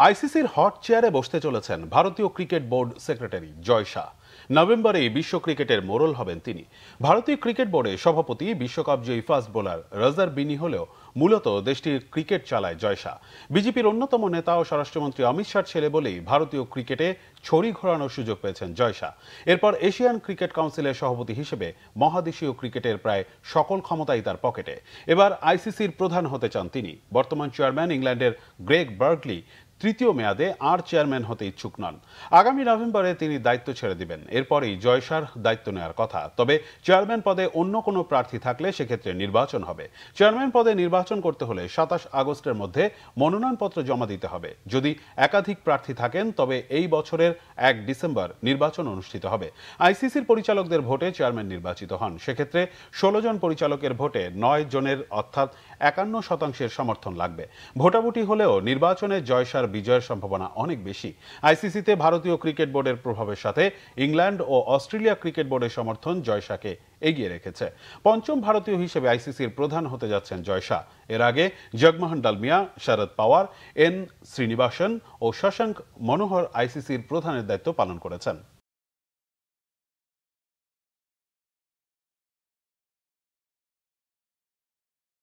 আইসিসির হট চেয়ারে বসতে চলেছেন ভারতীয় ক্রিকেট বোর্ড সেক্রেটারি জয় শাহ। নভেম্বরে বিশ্ব ক্রিকেটের মোড়ল হবেন তিনি। ভারতীয় ক্রিকেট বোর্ডের সভাপতি বিশ্বকাপ জয়ী ফাস্ট বোলার রজার বিনি হলেও মূলত দেশটির ক্রিকেট চালায় জয় শাহ। বিজেপির অন্যতম নেতা ও স্বরাষ্ট্রমন্ত্রী অমিত শাহর ছেলে বলেই ভারতীয় ক্রিকেটে ছড়ি ঘোরানোর সুযোগ পেয়েছেন জয় শাহ। এরপর এশিয়ান ক্রিকেট কাউন্সিলের সভাপতি হিসেবে মহাদেশীয় ক্রিকেটের প্রায় সকল ক্ষমতাই তার পকেটে। এবার আইসিসির প্রধান হতে চান তিনি। বর্তমান চেয়ারম্যান ইংল্যান্ডের গ্রেগ বার্গলি তৃতীয় মেয়াদে আর চেয়ারম্যান হতে ইচ্ছুক নন। আগামী নভেম্বরে তিনি দায়িত্ব ছেড়ে দিবেন। এরপরেই জয় শাহর দায়িত্ব নেওয়ার কথা। তবে চেয়ারম্যান পদে অন্য কোনো প্রার্থী থাকলে সেক্ষেত্রে নির্বাচন হবে। চেয়ারম্যান পদে নির্বাচন করতে হলে ২৭ আগস্টের মধ্যে মনোনয়নপত্র জমা দিতে হবে। যদি একাধিক প্রার্থী থাকেন তবে এই বছরের ১ ডিসেম্বর নির্বাচন অনুষ্ঠিত হবে। আইসিসির পরিচালকদের ভোটে চেয়ারম্যান নির্বাচিত হন। সেক্ষেত্রে ১৬ জন পরিচালকের ভোটে ৯ জনের অর্থাৎ ৫১% সমর্থন লাগবে। ভোটাভুটি হলেও নির্বাচনে জয় শাহর বিজয়ের সম্ভাবনা অনেক বেশি। আইসিসিতে ভারতীয় ক্রিকেট বোর্ডের প্রভাবের সাথে ইংল্যান্ড ও অস্ট্রেলিয়া ক্রিকেট বোর্ডের সমর্থন জয় শাহকে এগিয়ে রেখেছে। পঞ্চম ভারতীয় হিসেবে আইসিসির প্রধান হতে যাচ্ছেন জয় শাহ। এর আগে জগমোহন ডালমিয়া, শরদ পাওয়ার, এন শ্রীনিবাসন ও শশাঙ্ক মনোহর আইসিসির প্রধানের দায়িত্ব পালন করেছেন।